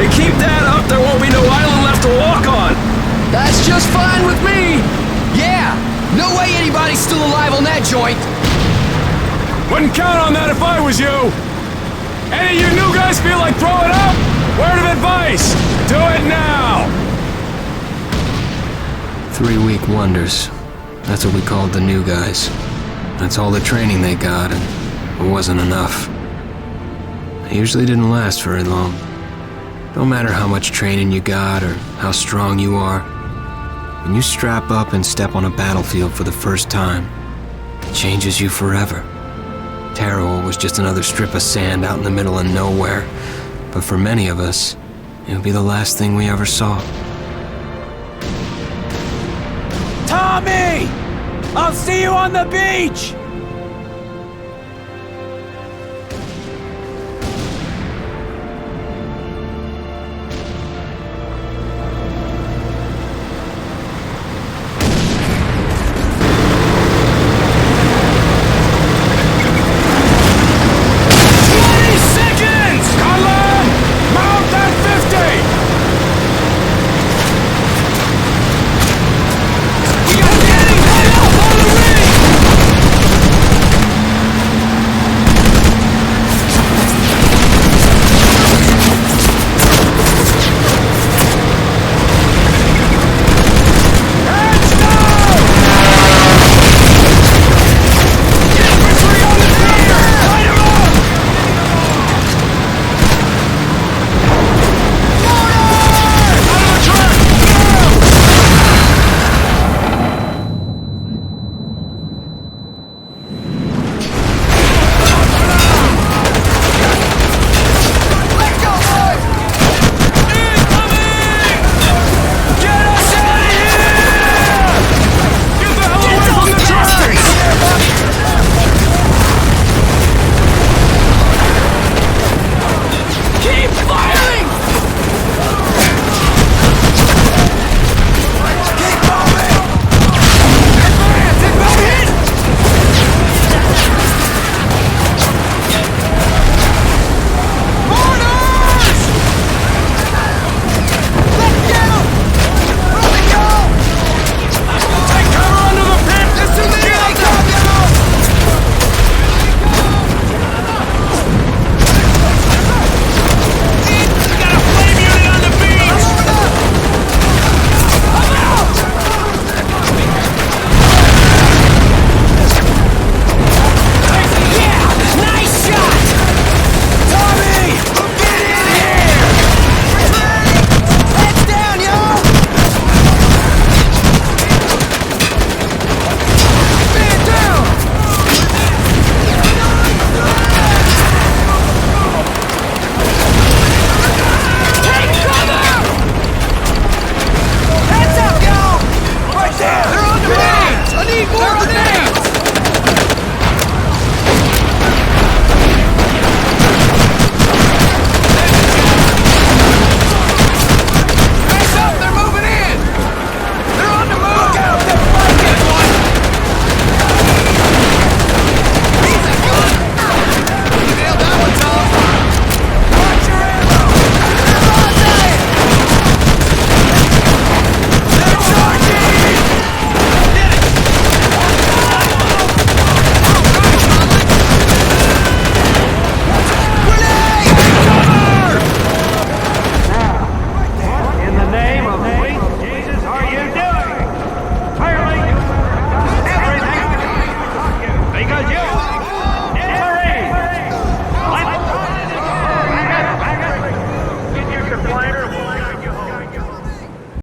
They keep that up, there won't be no island left to walk on. That's just fine with me. Yeah, no way anybody's still alive on that joint. Wouldn't count on that if I was you. Any of you new guys feel like throwing up? Word of advice, do it now. 3-week wonders. That's what we called the new guys. That's all the training they got, and it wasn't enough. They usually didn't last very long. No matter how much training you got or how strong you are, when you strap up and step on a battlefield for the first time, it changes you forever. Terror was just another strip of sand out in the middle of nowhere, but for many of us, it would be the last thing we ever saw. Tommy! I'll see you on the beach!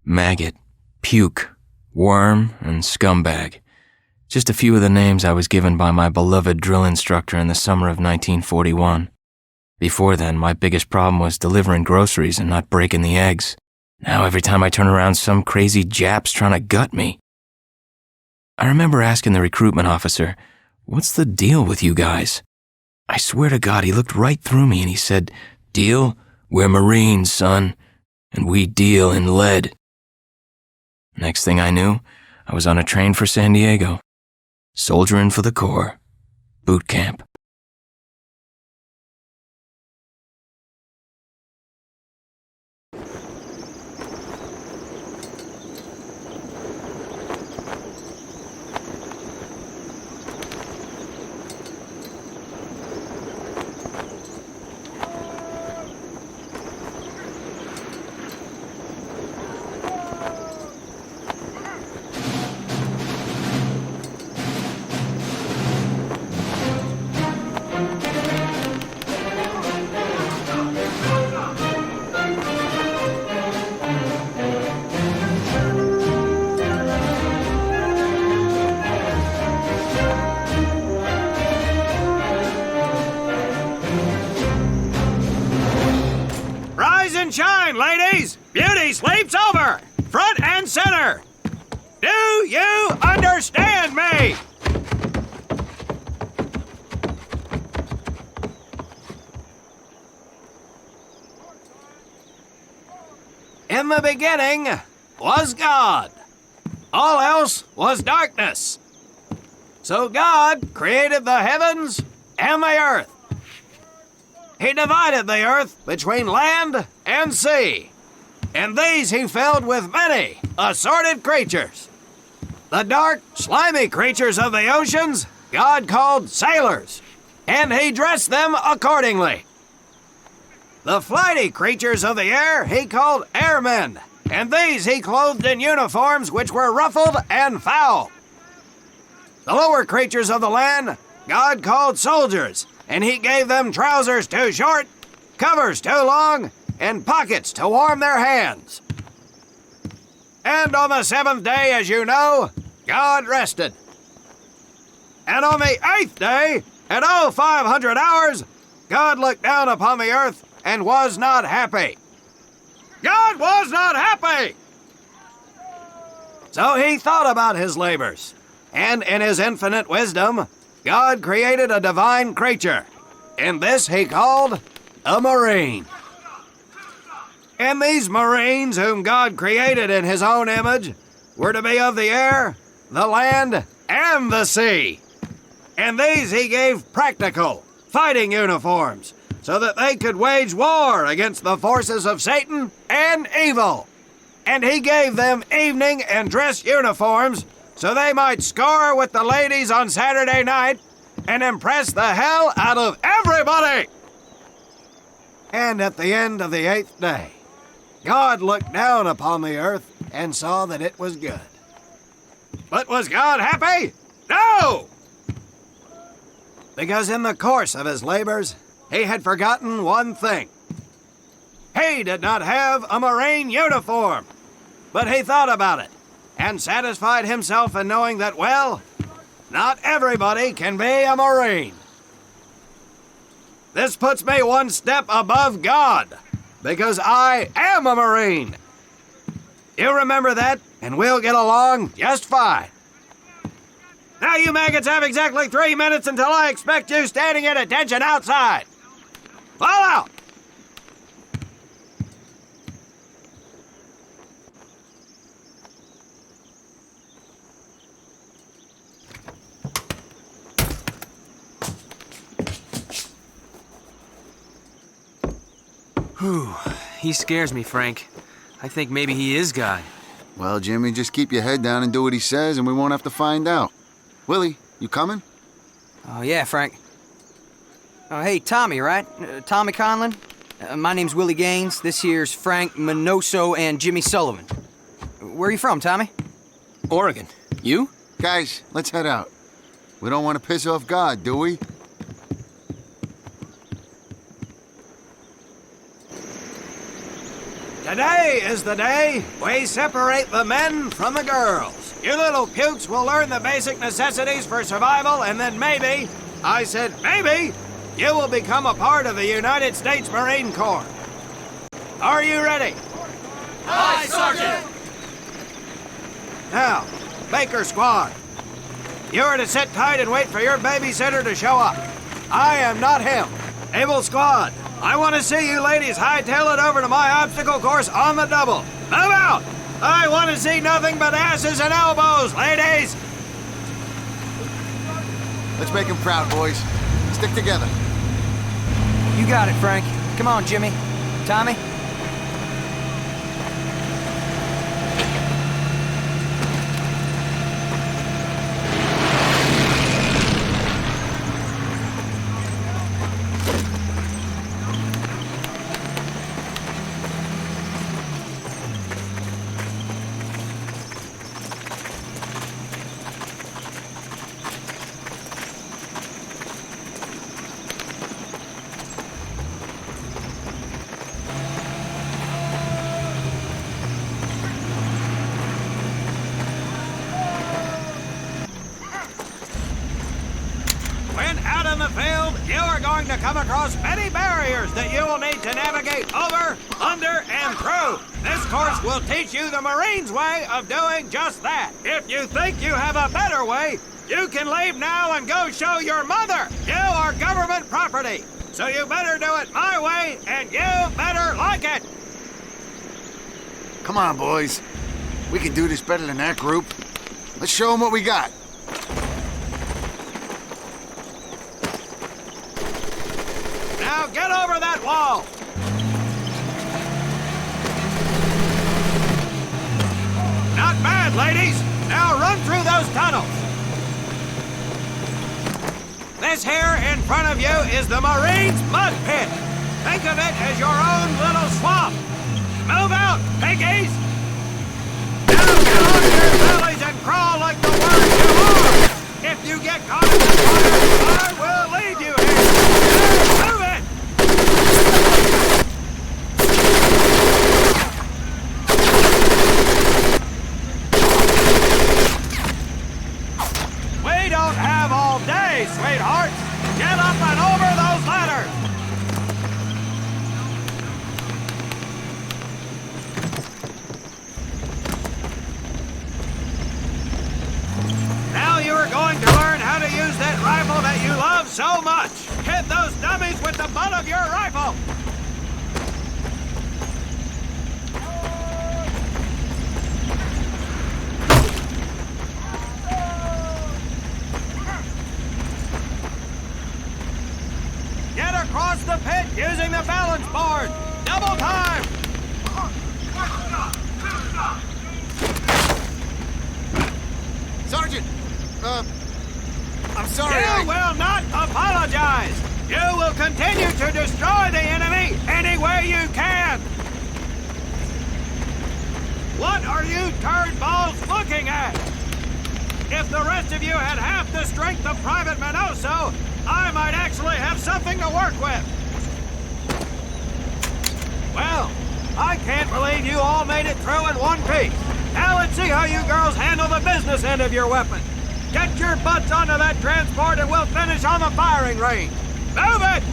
Maggot, puke, worm, and scumbag. Just a few of the names I was given by my beloved drill instructor in the summer of 1941. Before then, my biggest problem was delivering groceries and not breaking the eggs. Now every time I turn around, some crazy Jap's trying to gut me. I remember asking the recruitment officer, "What's the deal with you guys?" I swear to God, he looked right through me and he said, "Deal? We're Marines, son, and we deal in lead." Next thing I knew, I was on a train for San Diego, soldiering for the Corps, boot camp. Rise and shine, ladies! Beauty sleeps over! Front and center! Do you understand me? In the beginning was God. All else was darkness. So God created the heavens and the earth. He divided the earth between land and sea, and these he filled with many assorted creatures. The dark, slimy creatures of the oceans God called sailors, and he dressed them accordingly. The flighty creatures of the air he called airmen, and these he clothed in uniforms which were ruffled and foul. The lower creatures of the land God called soldiers, and he gave them trousers too short, covers too long, and pockets to warm their hands. And on the seventh day, as you know, God rested. And on the eighth day, at 0500 hours, God looked down upon the earth and was not happy. God was not happy! So he thought about his labors, and in his infinite wisdom, God created a divine creature, and this he called a marine. And these marines, whom God created in his own image, were to be of the air, the land, and the sea. And these he gave practical, fighting uniforms, so that they could wage war against the forces of Satan and evil. And he gave them evening and dress uniforms, so they might score with the ladies on Saturday night and impress the hell out of everybody. And at the end of the eighth day, God looked down upon the earth and saw that it was good. But was God happy? No! Because in the course of his labors, he had forgotten one thing. He did not have a marine uniform, but he thought about it and satisfied himself in knowing that, well, not everybody can be a marine. This puts me one step above God, because I am a marine. You remember that, and we'll get along just fine. Now you maggots have exactly 3 minutes until I expect you standing at attention outside. Fall out! Whew, he scares me, Frank. I think maybe he is God. Well, Jimmy, just keep your head down and do what he says, and we won't have to find out. Willie, you coming? Oh, yeah, Frank. Oh, hey, Tommy, right? Tommy Conlon? My name's Willie Gaines. This here's Frank Minoso and Jimmy Sullivan. Where are you from, Tommy? Oregon. You? Guys, let's head out. We don't want to piss off God, do we? Today is the day we separate the men from the girls. You little pukes will learn the basic necessities for survival, and then maybe, I said maybe, you will become a part of the United States Marine Corps. Are you ready? Aye, Sergeant! Now, Baker Squad, you are to sit tight and wait for your babysitter to show up. I am not him. Able Squad, I want to see you ladies hightail it over to my obstacle course on the double. Move out! I want to see nothing but asses and elbows, ladies! Let's make him proud, boys. Stick together. You got it, Frank. Come on, Jimmy. Tommy? going to come across many barriers that you will need to navigate over, under, and through. This course will teach you the Marines' way of doing just that. If you think you have a better way, you can leave now and go show your mother. You are government property, so you better do it my way, and you better like it. Come on, boys. We can do this better than that group. Let's show them what we got. Now get over that wall. Not bad, ladies. Now run through those tunnels. This here in front of you is the Marines' mud pit. Think of it as your own little swamp. Move out, piggies! Now get on your bellies and crawl like the worms you are! If you get caught in the fire, I will leave you here! Move it! We don't have all day, sweethearts! Get up and over those ladders! Now you are going to learn how to use that rifle that you love so much. Hit those dummies with the butt of your rifle. Get across the pit using the balance board. Double time. Sergeant! I'm sorry, You will not apologize! You will continue to destroy the enemy any way you can! What are you turd balls looking at? If the rest of you had half the strength of Private Minoso, I might actually have something to work with! Well, I can't believe you all made it through in one piece. Now let's see how you girls handle the business end of your weapon. Get your butts onto that transport and we'll finish on the firing range. Move it!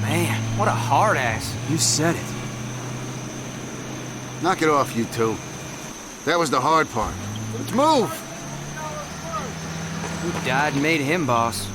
Man, what a hard ass. You said it. Knock it off, you two. That was the hard part. Let's move! Who died and made him boss?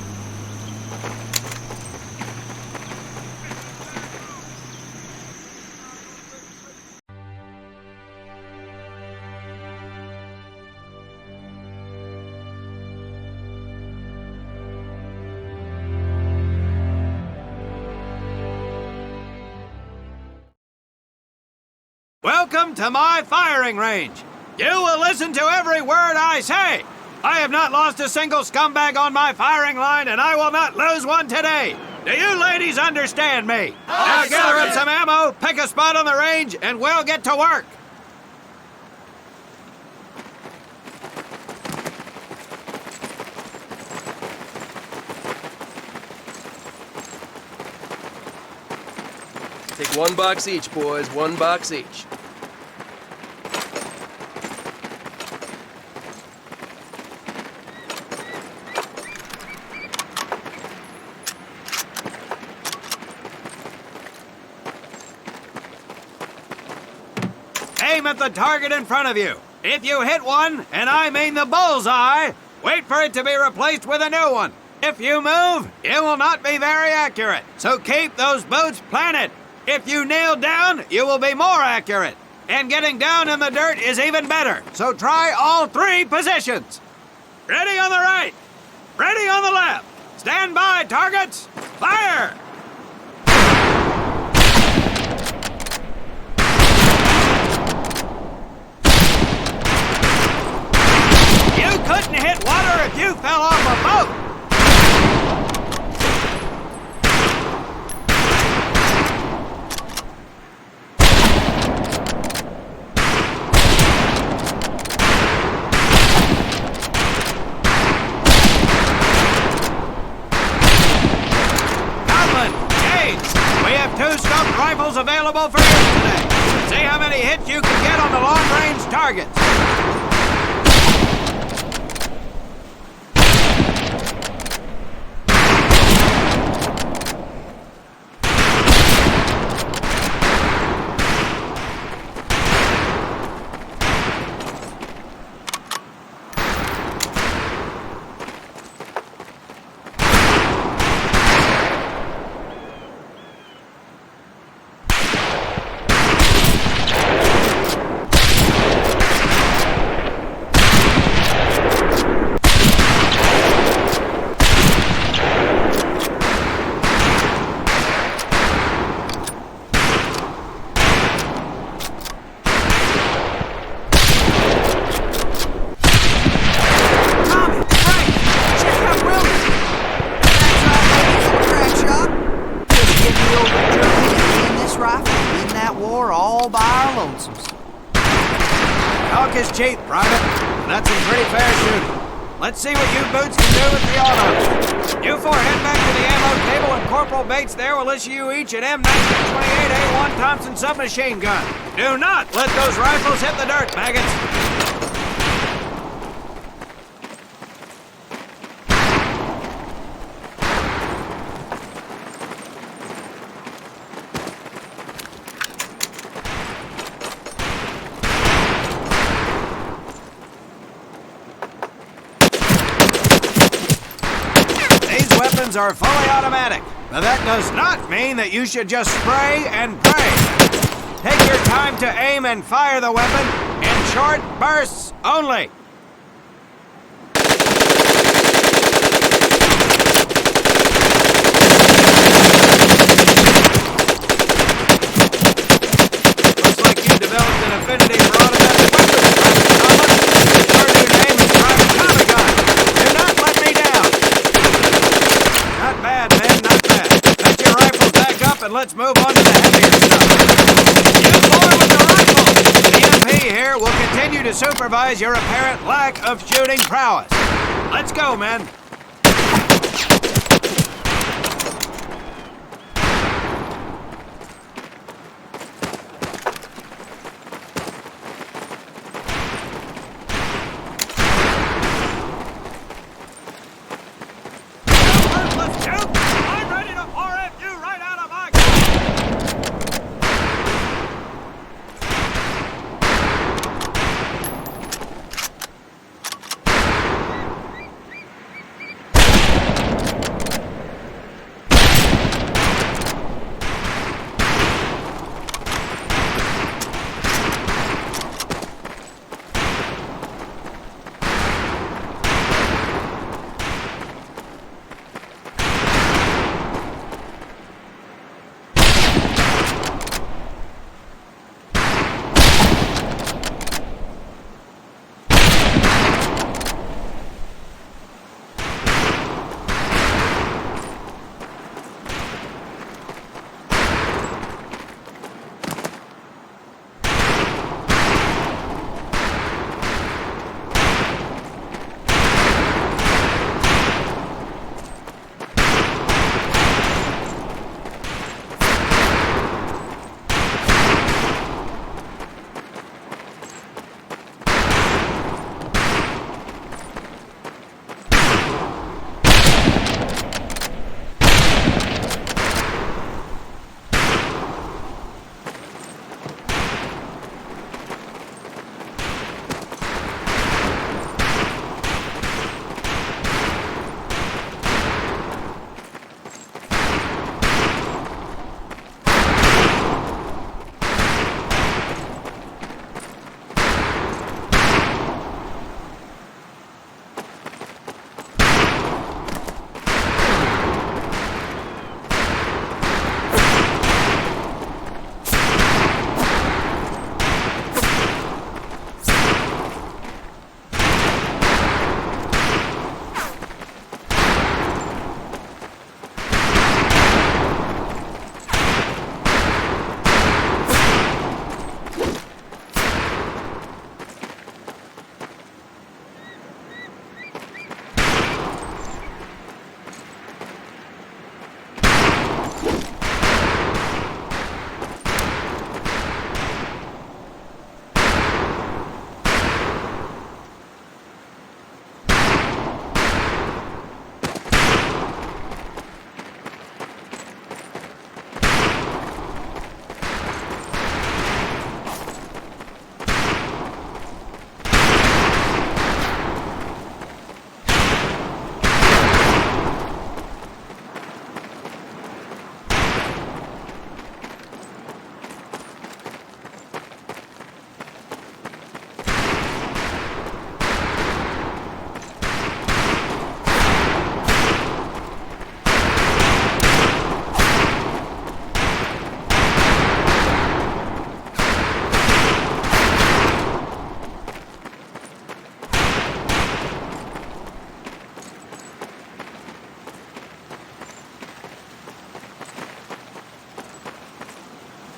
Welcome to my firing range. You will listen to every word I say. I have not lost a single scumbag on my firing line, and I will not lose one today. Do you ladies understand me? Now gather up some ammo, pick a spot on the range, and we'll get to work. Take one box each, boys. One box each. Aim at the target in front of you. If you hit one, and I mean the bullseye, wait for it to be replaced with a new one. If you move, it will not be very accurate, so keep those boots planted. If you nail down, you will be more accurate. And getting down in the dirt is even better, so try all three positions. Ready on the right. Ready on the left. Stand by, targets. Fire! You couldn't hit water if you fell off a boat. Rifles available for use today. See how many hits you can get on the long-range targets. talk is cheap, Private. That's some pretty fair shooting. Let's see what you boots can do with the auto. You four head back to the ammo table and Corporal Bates there will issue you each an M1928A1 Thompson submachine gun. Do not let those rifles hit the dirt, maggots. Weapons are fully automatic, but that does not mean that you should just spray and pray. Take your time to aim and fire the weapon in short bursts only. Looks like you developed an affinity for automatic weapons, Private Conlon. Your new name is Private Tommy Gun. Do not let me down. Not bad, man, not bad. Set your rifles back up and let's move on to the heavier stuff. You boy with the rifle! The MP here will continue to supervise your apparent lack of shooting prowess. Let's go, men.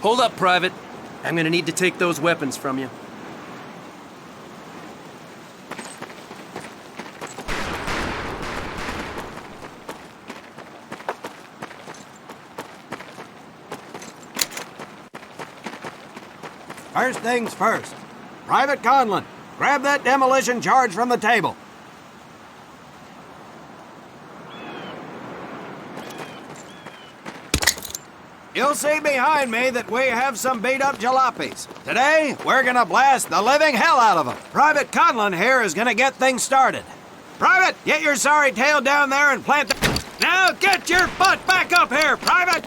Hold up, Private. I'm gonna need to take those weapons from you. First things first. Private Conlon, grab that demolition charge from the table. You'll see behind me that we have some beat-up jalopies. Today, we're gonna blast the living hell out of them. Private Conlon here is gonna get things started. Private, get your sorry tail down there and plant the... Now get your butt back up here, Private!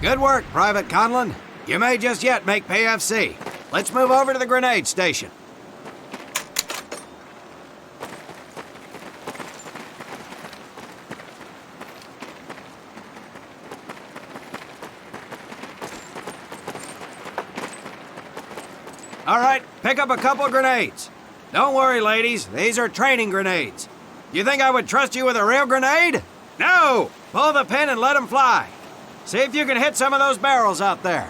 Good work, Private Conlon. You may just yet make PFC. Let's move over to the grenade station. All right, pick up a couple grenades. Don't worry, ladies. These are training grenades. You think I would trust you with a real grenade? No! Pull the pin and let them fly. See if you can hit some of those barrels out there.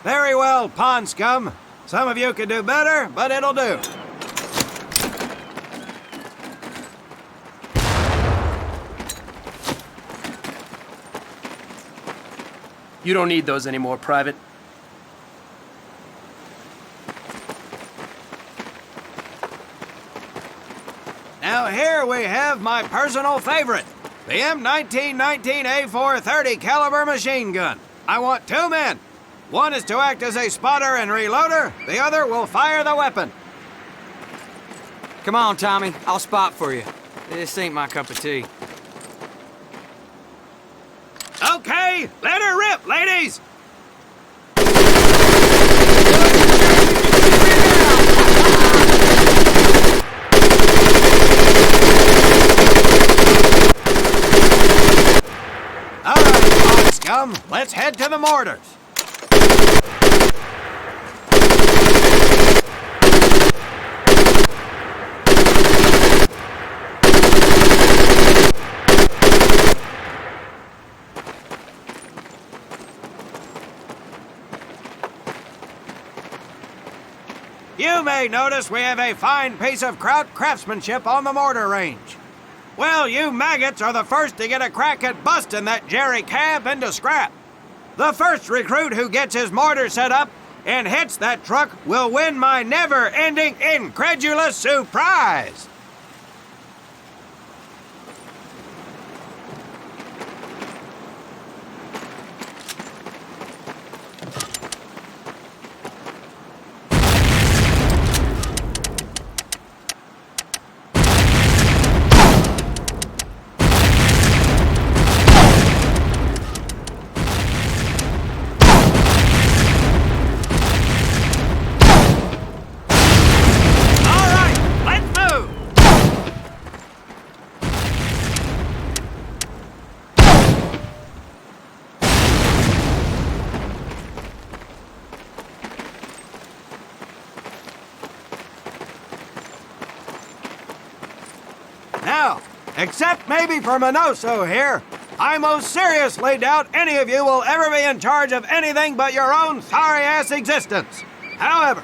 Very well, pond scum. Some of you could do better, but it'll do. You don't need those anymore, Private. Now here we have my personal favorite, the M1919A430 caliber machine gun. I want 2 men. One is to act as a spotter and reloader. The other will fire the weapon. Come on, Tommy. I'll spot for you. This ain't my cup of tea. Okay, let her rip, ladies! All right, pond scum, let's head to the mortars. You may notice we have a fine piece of kraut craftsmanship on the mortar range. Well, you maggots are the first to get a crack at busting that jerry cab into scrap. The first recruit who gets his mortar set up and hits that truck will win my never-ending incredulous surprise. Now, except maybe for Minoso here, I most seriously doubt any of you will ever be in charge of anything but your own sorry-ass existence. However,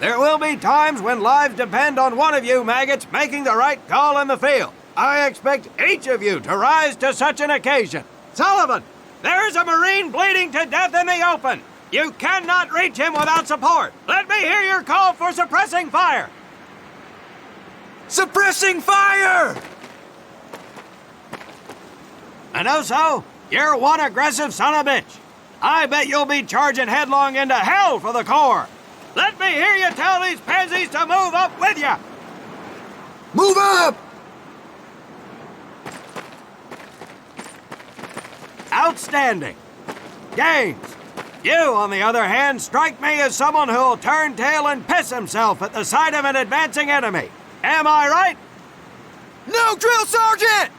there will be times when lives depend on one of you maggots making the right call in the field. I expect each of you to rise to such an occasion. Sullivan, there is a Marine bleeding to death in the open. You cannot reach him without support. Let me hear your call for suppressing fire. Suppressing fire! Minoso, You're one aggressive son of a bitch. I bet you'll be charging headlong into hell for the Corps. Let me hear you tell these pansies to move up with you. Move up! Outstanding. Gaines, you, on the other hand, strike me as someone who'll turn tail and piss himself at the sight of an advancing enemy. Am I right? No, drill sergeant!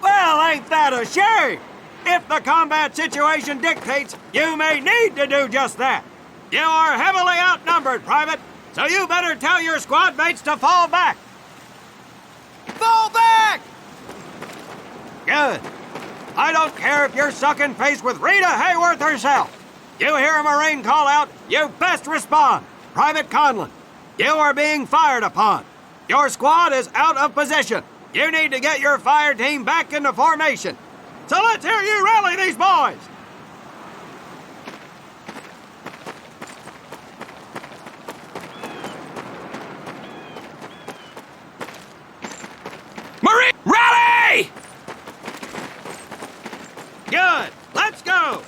Well, ain't that a shame? If the combat situation dictates, you may need to do just that. You are heavily outnumbered, Private, so you better tell your squad mates to fall back. Fall back! Good. I don't care if you're sucking face with Rita Hayworth herself. You hear a Marine call out, you best respond. Private Conlon, you are being fired upon. Your squad is out of position. You need to get your fire team back into formation. So let's hear you rally these boys. Marine, rally! Good. Let's go.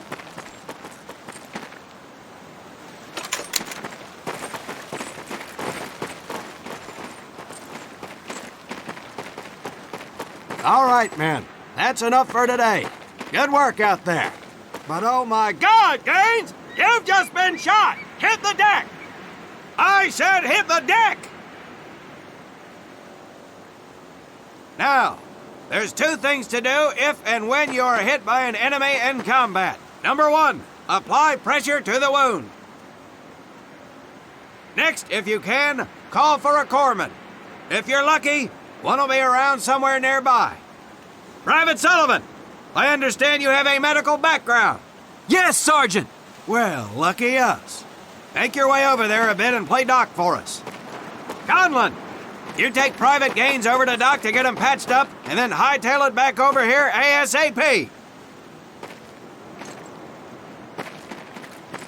All right, men. That's enough for today. Good work out there. But oh my God, Gaines! You've just been shot! Hit the deck! I said hit the deck! Now, there's two things to do if and when you are hit by an enemy in combat. Number one, apply pressure to the wound. Next, if you can, call for a corpsman. If you're lucky, one will be around somewhere nearby. Private Sullivan, I understand you have a medical background. Yes, Sergeant! Well, lucky us. Make your way over there a bit and play doc for us. Conlon, you take Private Gaines over to doc to get him patched up, and then hightail it back over here ASAP.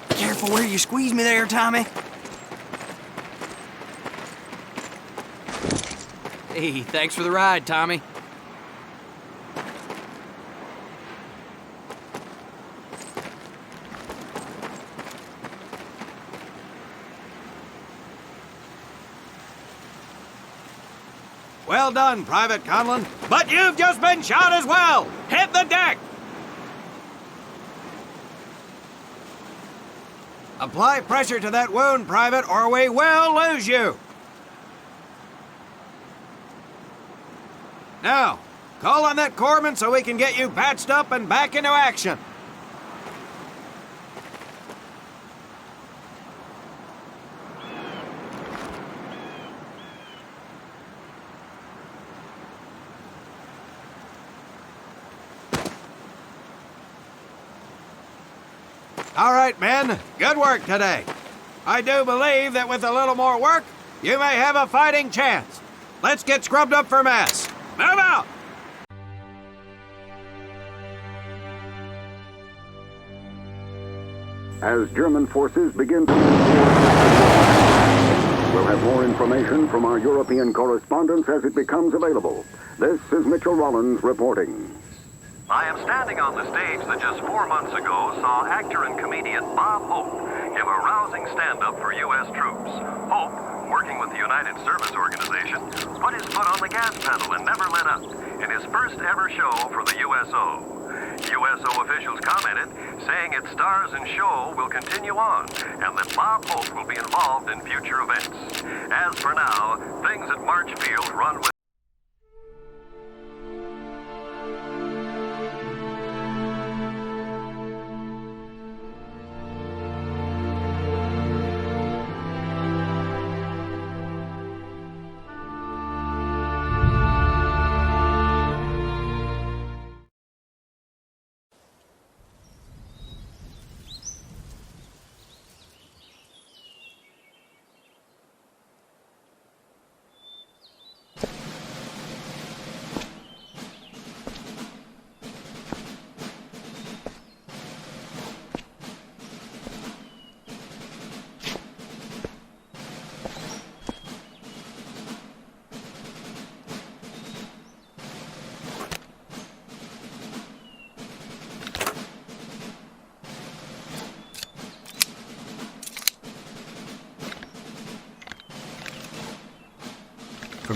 Careful where you squeeze me there, Tommy. Hey, thanks for the ride, Tommy. Well done, Private Conlon. But you've just been shot as well. Hit the deck. Apply pressure to that wound, Private, or we will lose you. Now, call on that corpsman so we can get you patched up and back into action. All right, men. Good work today. I do believe that with a little more work, you may have a fighting chance. Let's get scrubbed up for mess. Move out! As German forces begin to move we'll have more information from our European correspondents as it becomes available. This is Mitchell Rollins reporting. I am standing on the stage that just 4 months ago saw actor and comedian Bob Hope give a rousing stand-up for U.S. troops. Hope, working with the United Service Organization, put his foot on the gas pedal and never let up in his first ever show for the USO. USO officials commented, saying its stars and show will continue on, and that Bob Hope will be involved in future events. As for now, things at March Field run with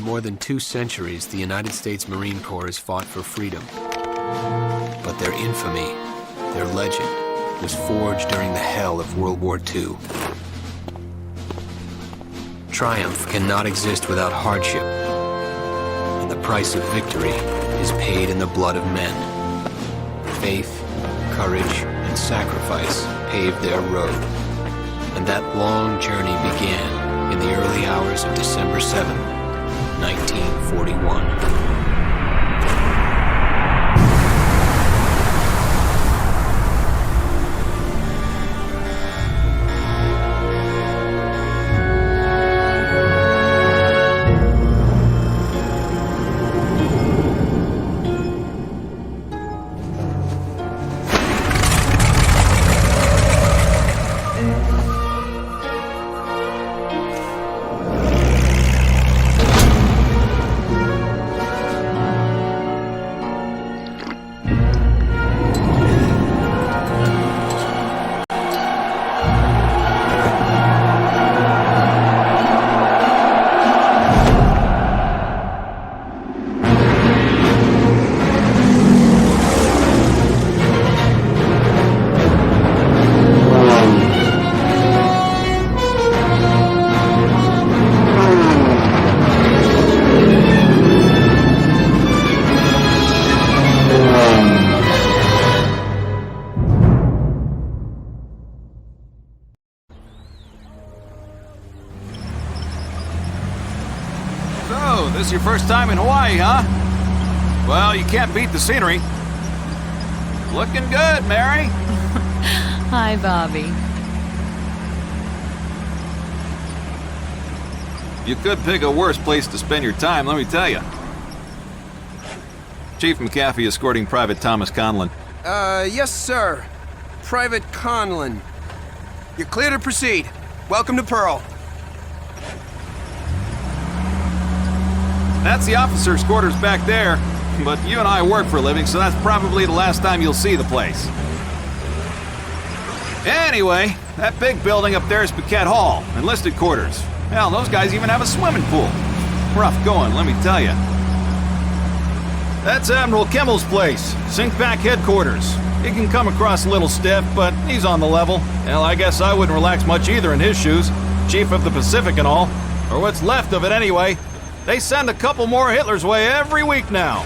more than 2 centuries, the United States Marine Corps has fought for freedom. But their infamy, their legend, was forged during the hell of World War II. Triumph cannot exist without hardship, and the price of victory is paid in the blood of men. Faith, courage, and sacrifice paved their road, and that long journey began in the early hours of December 7, 1941. So, this is your first time in Hawaii, huh? Well, you can't beat the scenery. Looking good, Mary. Hi, Bobby. You could pick a worse place to spend your time, let me tell you. Chief McAfee escorting Private Thomas Conlon. Yes, sir. Private Conlon. You're clear to proceed. Welcome to Pearl. That's the officer's quarters back there, but you and I work for a living, so that's probably the last time you'll see the place. Anyway, that big building up there is Paquette Hall, enlisted quarters. Hell, those guys even have a swimming pool. Rough going, let me tell you. That's Admiral Kimmel's place, Sinkback headquarters. He can come across a little stiff, but he's on the level. Hell, I guess I wouldn't relax much either in his shoes. Chief of the Pacific and all. Or what's left of it anyway. They send a couple more Hitler's way every week now.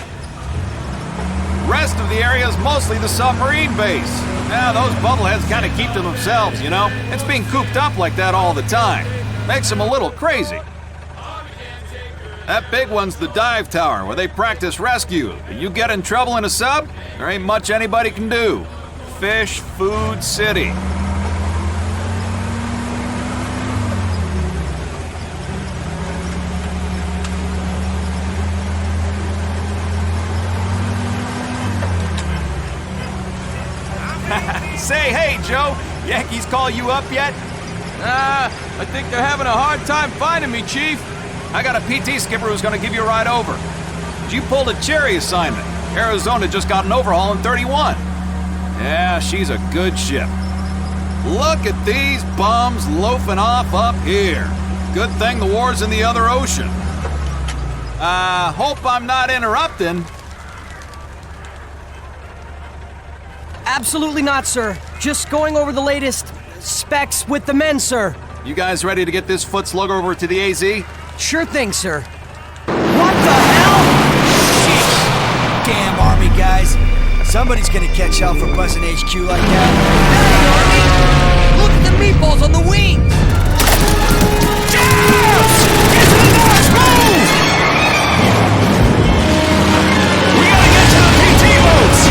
Rest of the area is mostly the submarine base. Now, those bubbleheads kind of keep to themselves, you know? It's being cooped up like that all the time. Makes them a little crazy. That big one's the dive tower, where they practice rescue. You get in trouble in a sub, there ain't much anybody can do. Fish, food, city. Say, hey, Joe, Yankees call you up yet? I think they're having a hard time finding me, Chief. I got a PT skipper who's gonna give you a ride over. You pulled a cherry assignment. Arizona just got an overhaul in 31. Yeah, she's a good ship. Look at these bums loafing off up here. Good thing the war's in the other ocean. Hope I'm not interrupting. Absolutely not, sir. Just going over the latest specs with the men, sir. You guys ready to get this foot slug over to the AZ? Sure thing, sir. What the hell? Shit. Damn Army guys. Somebody's gonna catch hell for buzzing HQ like that. Hey, Army! Look at the meatballs on the wings! Jabs! Get to the nose! Move! We gotta get to the PT boats!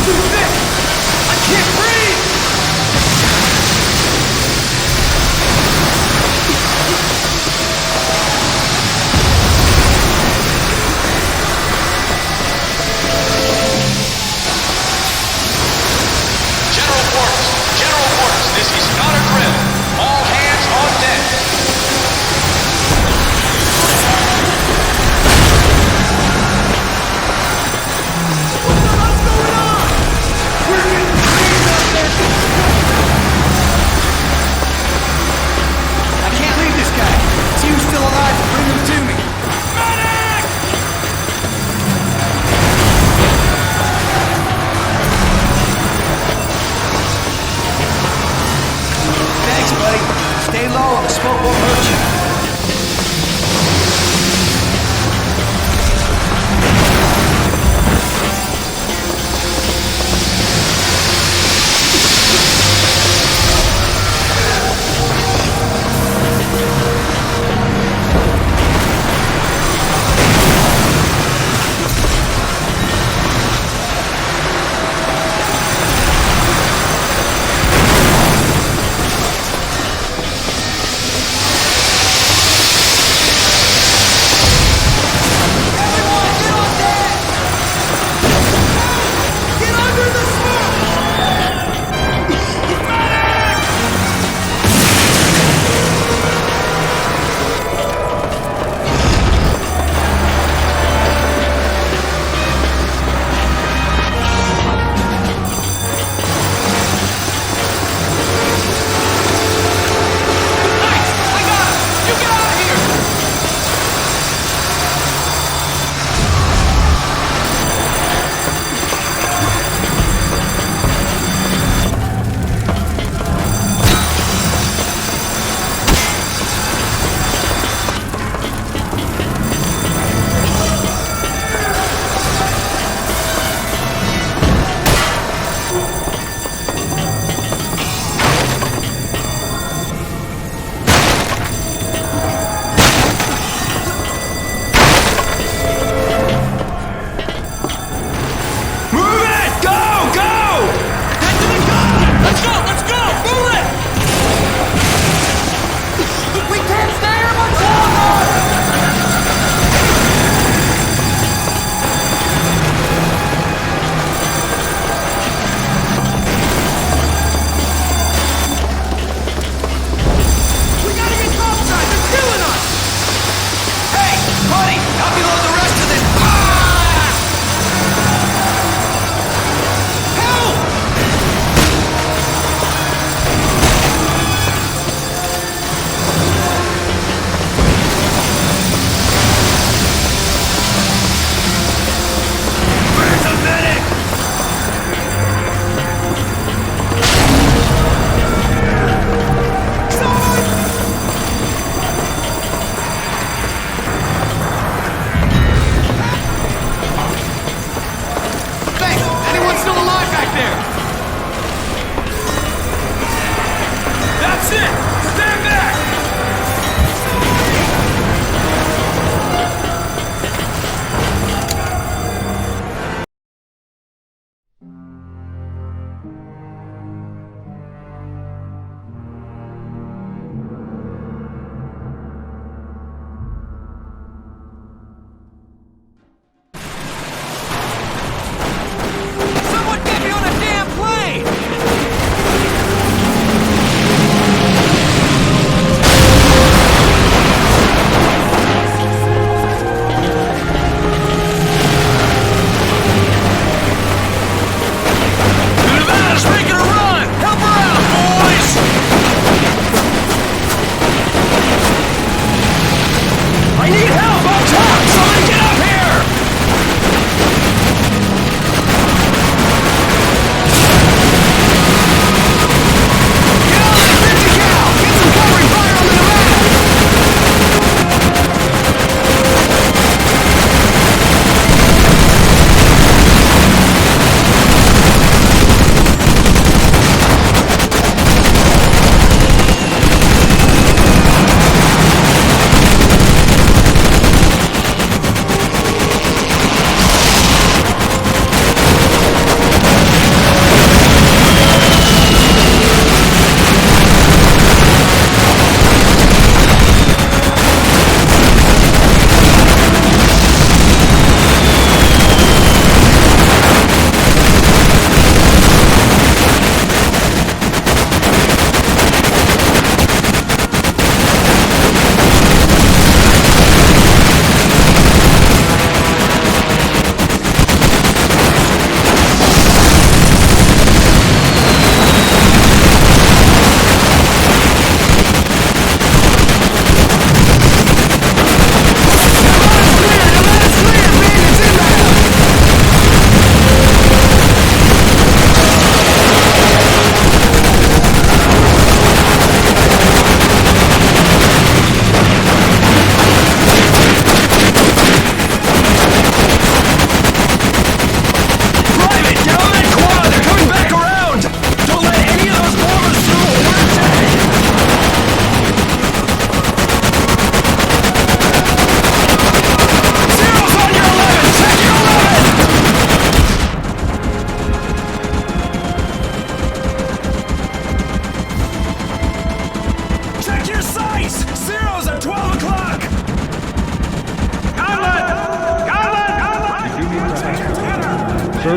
too thick! I can't breathe! General quarters, this is not a drill. All hands on deck. What the hell's going on? We're getting cleaned up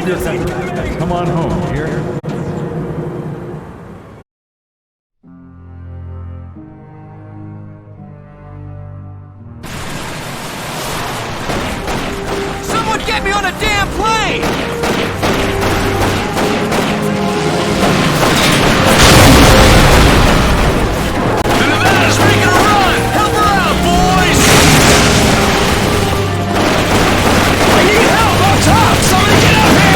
serve your country and come on home, dear. Someone get me on a damn plane! The Nevada's making a run! Help her out, boys! I need help up top! Somebody get up here!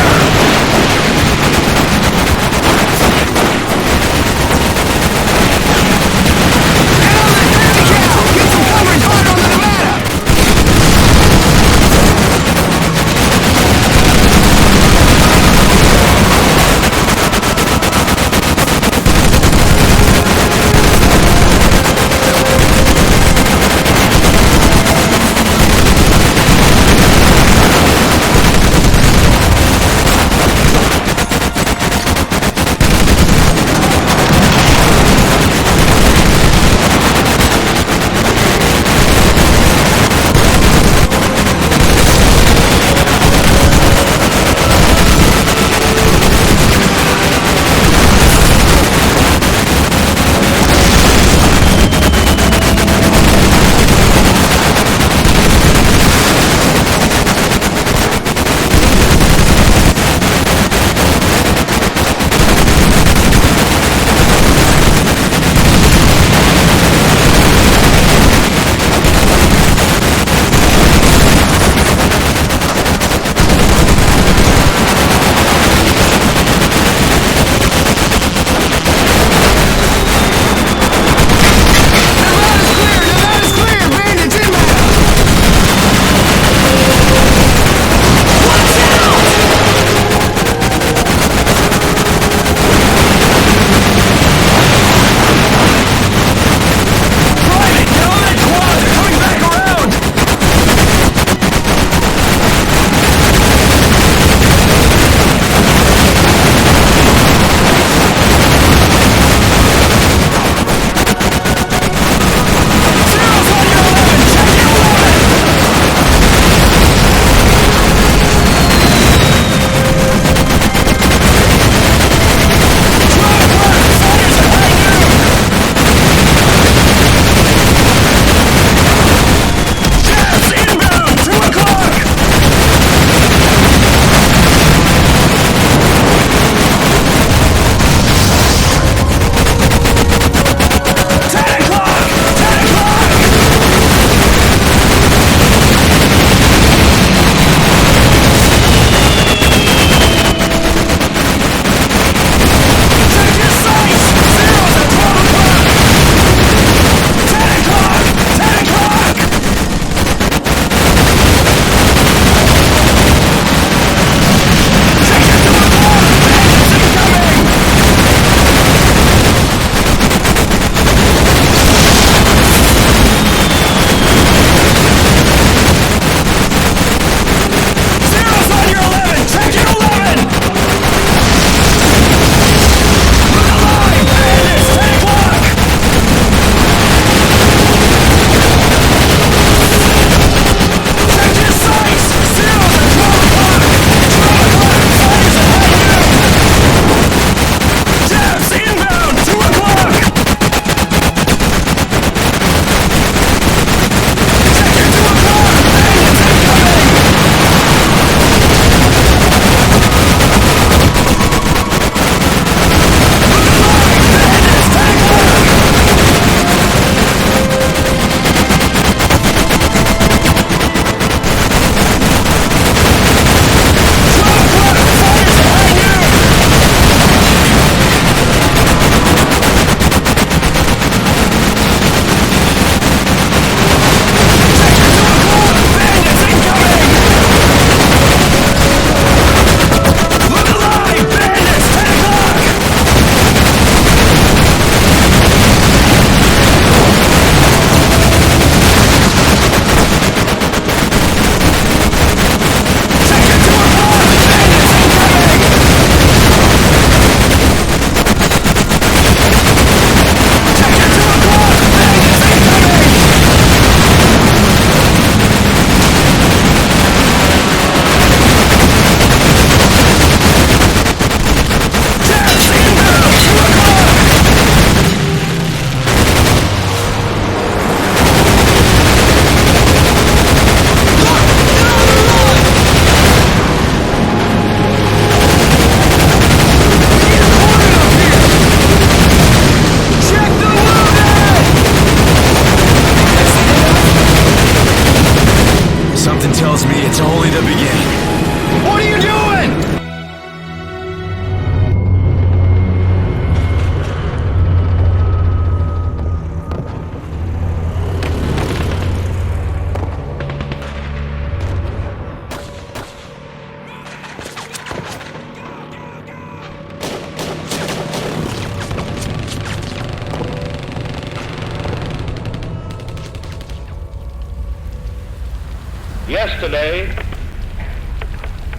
Yesterday,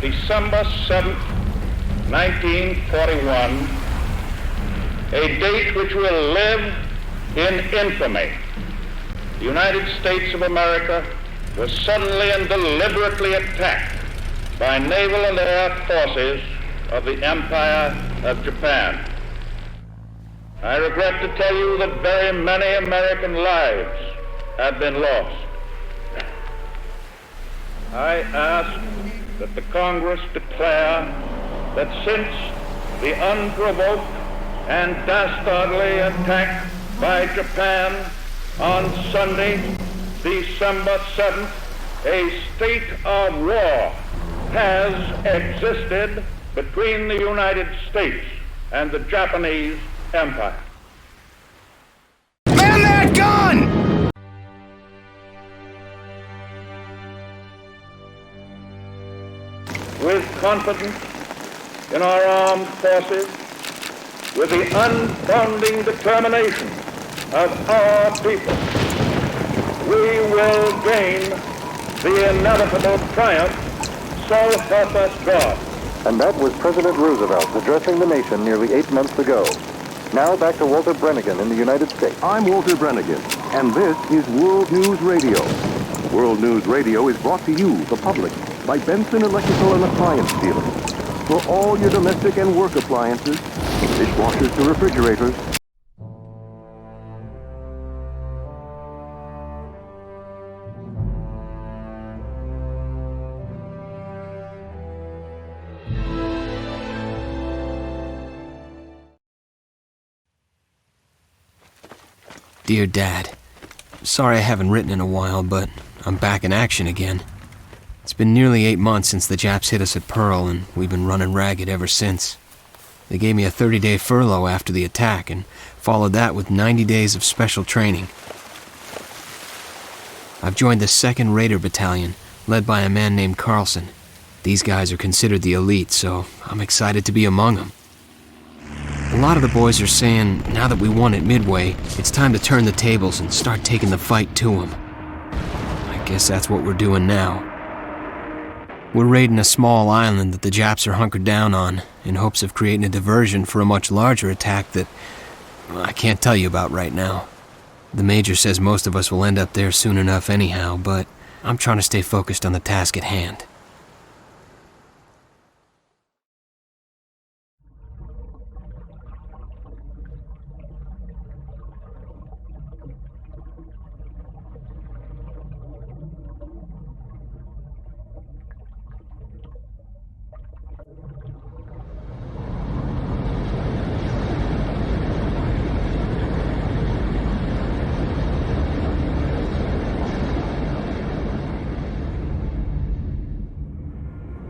December 7th, 1941, a date which will live in infamy. The United States of America was suddenly and deliberately attacked by naval and air forces of the Empire of Japan. I regret to tell you that very many American lives have been lost. I ask that the Congress declare that since the unprovoked and dastardly attack by Japan on Sunday, December 7th, a state of war has existed between the United States and the Japanese Empire. Man that gun! With confidence in our armed forces, with the unbounding determination of our people, we will gain the inevitable triumph, so help us God. And that was President Roosevelt addressing the nation nearly 8 months ago. Now back to Walter Brennigan in the United States. I'm Walter Brennigan, and this is World News Radio. World News Radio is brought to you, the public, by Benson Electrical and Appliance Dealers. For all your domestic and work appliances, from dishwashers to refrigerators. Dear Dad, sorry I haven't written in a while, but I'm back in action again. It's been nearly 8 months since the Japs hit us at Pearl, and we've been running ragged ever since. They gave me a 30-day furlough after the attack, and followed that with 90 days of special training. I've joined the 2nd Raider Battalion, led by a man named Carlson. These guys are considered the elite, so I'm excited to be among them. A lot of the boys are saying, now that we won at Midway, it's time to turn the tables and start taking the fight to them. I guess that's what we're doing now. We're raiding a small island that the Japs are hunkered down on, in hopes of creating a diversion for a much larger attack that I can't tell you about right now. The Major says most of us will end up there soon enough anyhow, but I'm trying to stay focused on the task at hand.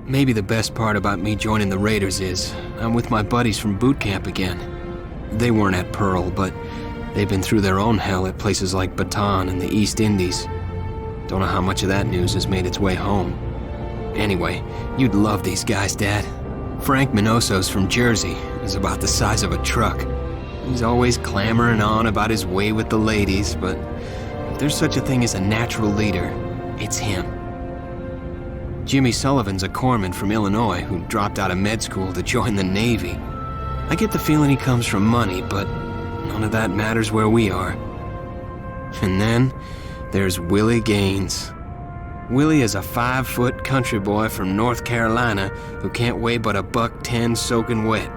Maybe the best part about me joining the Raiders is I'm with my buddies from boot camp again. They weren't at Pearl, but they've been through their own hell at places like Bataan and the East Indies. Don't know how much of that news has made its way home. Anyway, you'd love these guys, Dad. Frank Minoso's from Jersey. He's about the size of a truck. He's always clamoring on about his way with the ladies, but if there's such a thing as a natural leader, it's him. Jimmy Sullivan's a corpsman from Illinois who dropped out of med school to join the Navy. I get the feeling he comes from money, but none of that matters where we are. And then there's Willie Gaines. Willie is a 5-foot country boy from North Carolina who can't weigh but $110 soaking wet,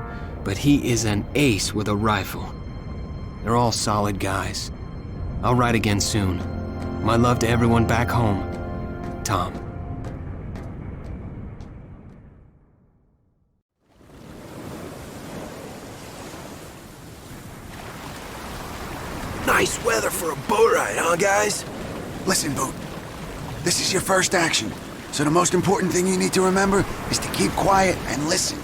but he is an ace with a rifle. They're all solid guys. I'll write again soon. My love to everyone back home. Tom. Nice weather for a boat ride, huh, guys? Listen, Boot. This is your first action, so the most important thing you need to remember is to keep quiet and listen.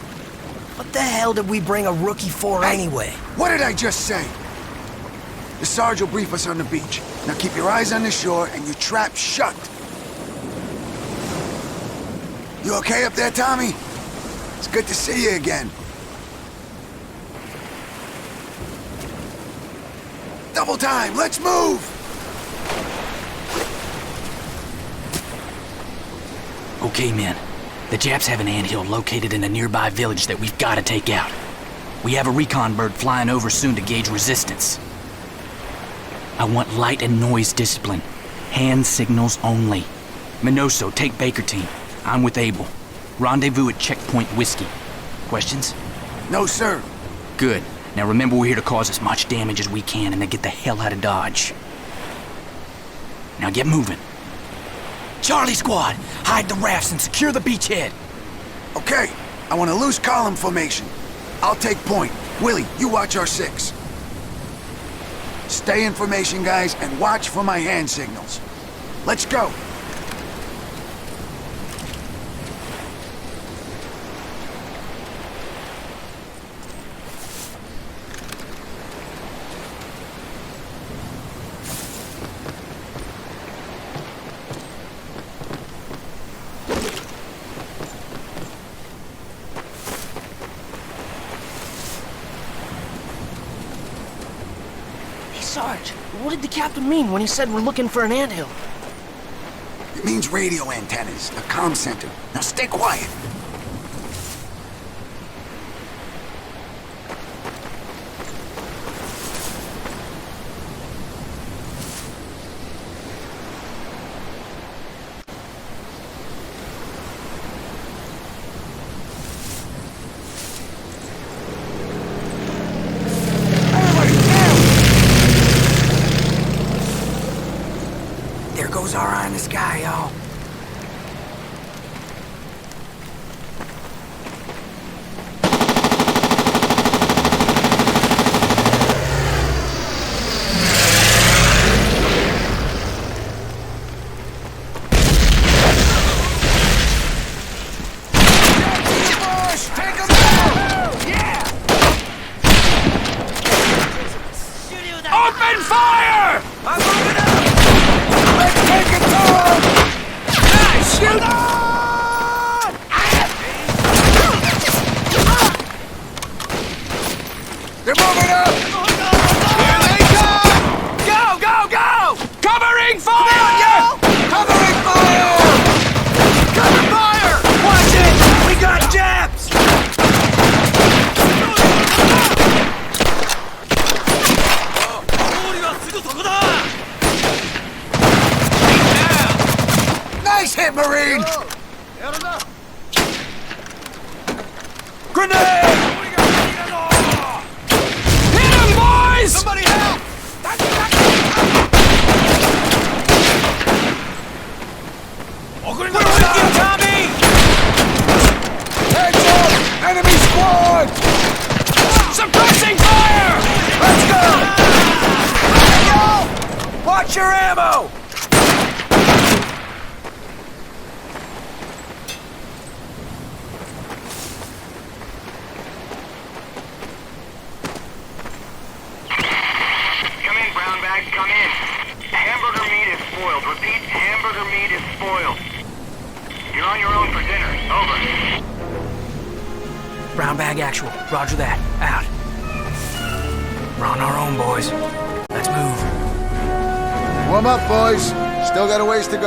What the hell did we bring a rookie for anyway? What did I just say? The Sarge will brief us on the beach. Now keep your eyes on the shore and your trap shut. You okay up there, Tommy? It's good to see you again. Double time, let's move! Okay, men. The Japs have an anthill located in a nearby village that we've got to take out. We have a recon bird flying over soon to gauge resistance. I want light and noise discipline. Hand signals only. Minoso, take Baker team. I'm with Abel. Rendezvous at Checkpoint Whiskey. Questions? No, sir. Good. Now remember, we're here to cause as much damage as we can and then get the hell out of Dodge. Now get moving. Charlie Squad, hide the rafts and secure the beachhead. Okay, I want a loose column formation. I'll take point. Willie, you watch our 6. Stay in formation, guys, and watch for my hand signals. Let's go. Sarge, what did the captain mean when he said we're looking for an anthill? It means radio antennas, a comm center. Now stay quiet. There goes our eye in the sky, y'all. Open fire! I'm moving up! Let's take it to him! Nice! Shoot! They're moving up! Here they come! Go, go, go! Covering fire! Covering fire! Cover fire! Watch it! We got Japs! Nice hit, Marine! Grenade! Hit him, boys! Somebody help! We're with you, Tommy! Heads up! Enemy squad! Suppressing fire! Let's go! Watch your ammo! Come in, brown bag, come in. Hamburger meat is spoiled. Repeat, hamburger meat is spoiled. You're on your own for dinner. Over. Brown bag actual. Roger that. Out. We're on our own, boys. Let's move. Warm up, boys. Still got a ways to go.